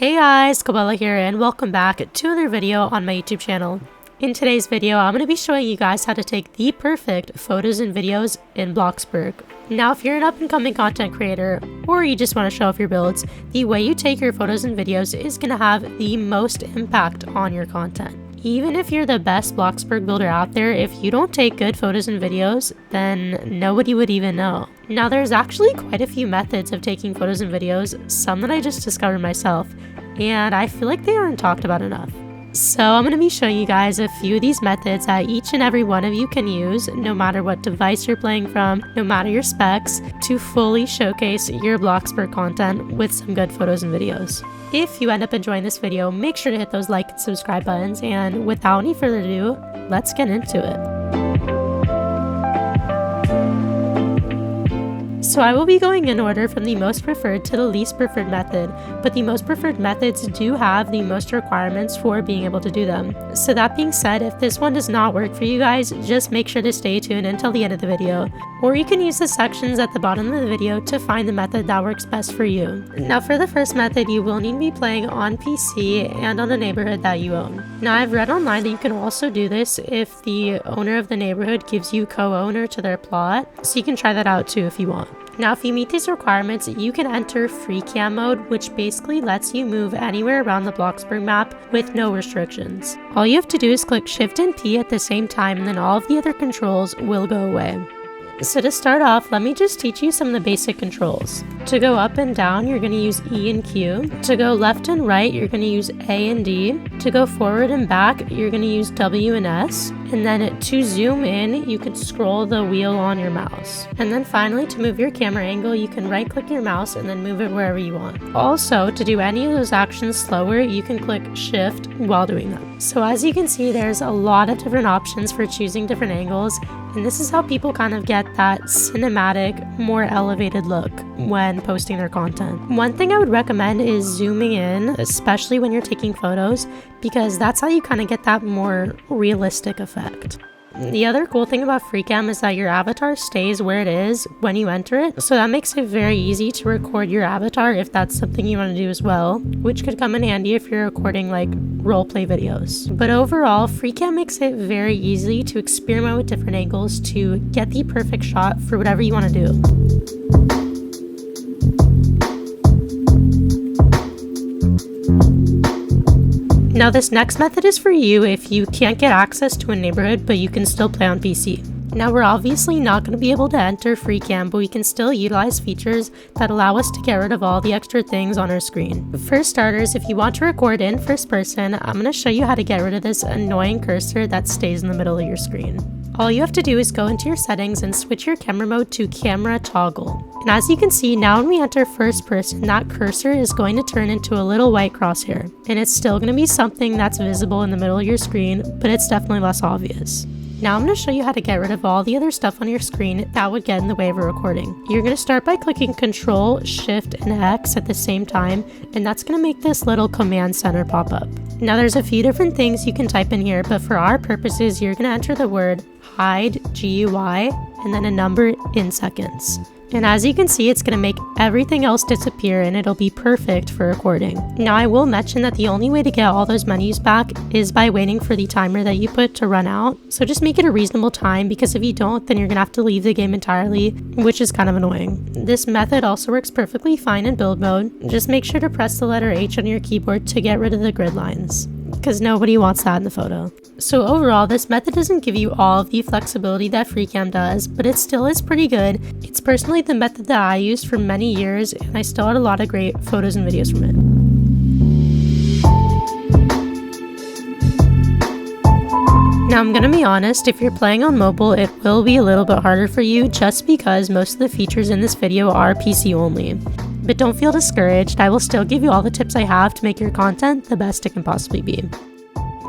Hey guys, Colebello here and welcome back to another video on my YouTube channel. In today's video, I'm going to be showing you guys how to take the perfect photos and videos in Bloxburg. Now, if you're an up-and-coming content creator or you just want to show off your builds, the way you take your photos and videos is going to have the most impact on your content. Even if you're the best Bloxburg builder out there, if you don't take good photos and videos, then nobody would even know. Now, there's actually quite a few methods of taking photos and videos, some that I just discovered myself, and I feel like they aren't talked about enough. So I'm going to be showing you guys a few of these methods that each and every one of you can use, no matter what device you're playing from, no matter your specs, to fully showcase your Bloxburg content with some good photos and videos. If you end up enjoying this video, make sure to hit those like and subscribe buttons, and without any further ado, let's get into it. So I will be going in order from the most preferred to the least preferred method, but the most preferred methods do have the most requirements for being able to do them. So that being said, if this one does not work for you guys, just make sure to stay tuned until the end of the video, or you can use the sections at the bottom of the video to find the method that works best for you. Now for the first method, you will need to be playing on PC and on a neighborhood that you own. Now I've read online that you can also do this if the owner of the neighborhood gives you co-owner to their plot, so you can try that out too if you want. Now, if you meet these requirements, you can enter free cam mode, which basically lets you move anywhere around the Bloxburg map with no restrictions. All you have to do is click Shift and P at the same time, and then all of the other controls will go away. So to start off, let me just teach you some of the basic controls. To go up and down, you're going to use E and Q. To go left and right, you're going to use A and D. To go forward and back, you're going to use W and S. And then to zoom in, you can scroll the wheel on your mouse. And then finally, to move your camera angle, you can right click your mouse and then move it wherever you want. Also, to do any of those actions slower, you can click Shift while doing them. So as you can see, there's a lot of different options for choosing different angles, and this is how people kind of get that cinematic, more elevated look when posting their content. One thing I would recommend is zooming in, especially when you're taking photos, because that's how you kind of get that more realistic effect. The other cool thing about FreeCam is that your avatar stays where it is when you enter it, so that makes it very easy to record your avatar if that's something you want to do as well, which could come in handy if you're recording like roleplay videos. But overall, FreeCam makes it very easy to experiment with different angles to get the perfect shot for whatever you want to do. Now this next method is for you if you can't get access to a neighborhood but you can still play on PC. Now we're obviously not going to be able to enter free cam, but we can still utilize features that allow us to get rid of all the extra things on our screen. For starters, if you want to record in first person, I'm going to show you how to get rid of this annoying cursor that stays in the middle of your screen. All you have to do is go into your settings and switch your camera mode to camera toggle. And as you can see, now when we enter first person, that cursor is going to turn into a little white crosshair. And it's still going to be something that's visible in the middle of your screen, but it's definitely less obvious. Now I'm going to show you how to get rid of all the other stuff on your screen that would get in the way of a recording. You're going to start by clicking Control, Shift, and X at the same time, and that's going to make this little command center pop up. Now there's a few different things you can type in here, but for our purposes, you're going to enter the word hide, GUI, and then a number in seconds. And as you can see, it's going to make everything else disappear and it'll be perfect for recording. Now I will mention that the only way to get all those menus back is by waiting for the timer that you put to run out. So just make it a reasonable time, because if you don't, then you're going to have to leave the game entirely, which is kind of annoying. This method also works perfectly fine in build mode. Just make sure to press the letter H on your keyboard to get rid of the grid lines, because nobody wants that in the photo. So overall, this method doesn't give you all of the flexibility that FreeCam does, but it still is pretty good. It's personally the method that I used for many years, and I still had a lot of great photos and videos from it. Now I'm gonna be honest, if you're playing on mobile, it will be a little bit harder for you just because most of the features in this video are PC only. But don't feel discouraged, I will still give you all the tips I have to make your content the best it can possibly be.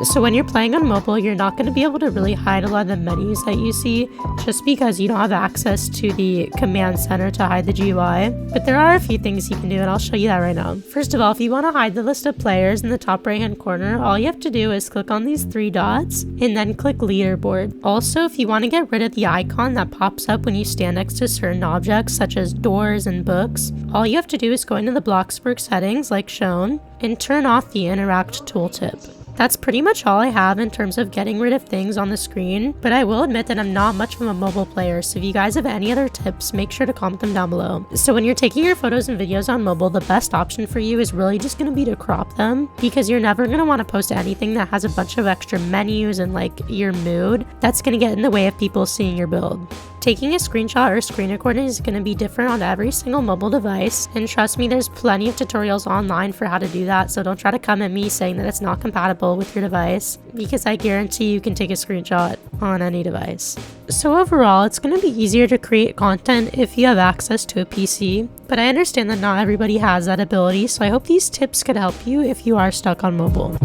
So when you're playing on mobile, you're not going to be able to really hide a lot of the menus that you see just because you don't have access to the command center to hide the GUI. But there are a few things you can do, and I'll show you that right now. First of all, if you want to hide the list of players in the top right hand corner, all you have to do is click on these 3 dots and then click leaderboard. Also, if you want to get rid of the icon that pops up when you stand next to certain objects such as doors and books, all you have to do is go into the Bloxburg settings like shown and turn off the interact tooltip. That's pretty much all I have in terms of getting rid of things on the screen, but I will admit that I'm not much of a mobile player, so if you guys have any other tips, make sure to comment them down below. So when you're taking your photos and videos on mobile, the best option for you is really just going to be to crop them, because you're never going to want to post anything that has a bunch of extra menus and like your mood. That's going to get in the way of people seeing your build. Taking a screenshot or screen recording is going to be different on every single mobile device, and trust me, there's plenty of tutorials online for how to do that, so don't try to come at me saying that it's not compatible with your device, because I guarantee you can take a screenshot on any device. So overall, it's going to be easier to create content if you have access to a PC, but I understand that not everybody has that ability, so I hope these tips could help you if you are stuck on mobile.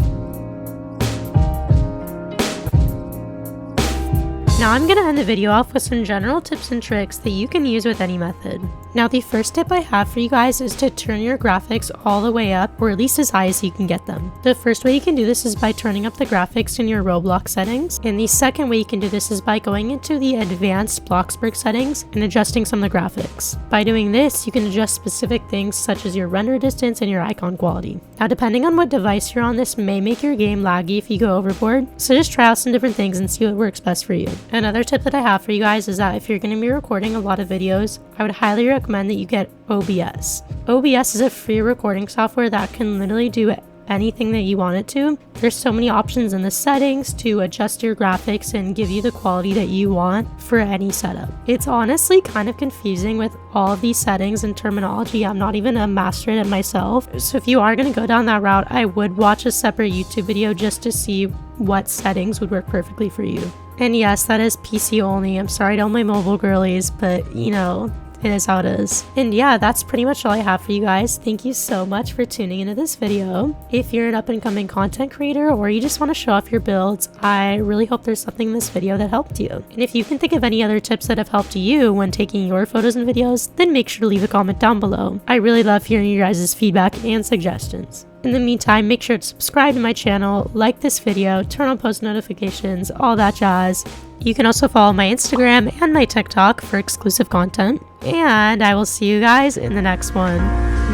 Now I'm going to end the video off with some general tips and tricks that you can use with any method. Now the first tip I have for you guys is to turn your graphics all the way up, or at least as high as you can get them. The first way you can do this is by turning up the graphics in your Roblox settings, and the second way you can do this is by going into the advanced Bloxburg settings and adjusting some of the graphics. By doing this, you can adjust specific things such as your render distance and your icon quality. Now depending on what device you're on, this may make your game laggy if you go overboard, so just try out some different things and see what works best for you. Another tip that I have for you guys is that if you're going to be recording a lot of videos, I would highly recommend that you get OBS. OBS is a free recording software that can literally do anything that you want it to. There's so many options in the settings to adjust your graphics and give you the quality that you want for any setup. It's honestly kind of confusing with all of these settings and terminology. I'm not even a master at it myself. So if you are going to go down that route, I would watch a separate YouTube video just to see what settings would work perfectly for you. And yes, that is PC only. I'm sorry to all my mobile girlies, but you know, it is how it is. And yeah, that's pretty much all I have for you guys. Thank you so much for tuning into this video. If you're an up-and-coming content creator or you just want to show off your builds, I really hope there's something in this video that helped you. And if you can think of any other tips that have helped you when taking your photos and videos, then make sure to leave a comment down below. I really love hearing your guys' feedback and suggestions. In the meantime, make sure to subscribe to my channel, like this video, turn on post notifications, all that jazz. You can also follow my Instagram and my TikTok for exclusive content. And I will see you guys in the next one.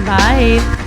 Bye!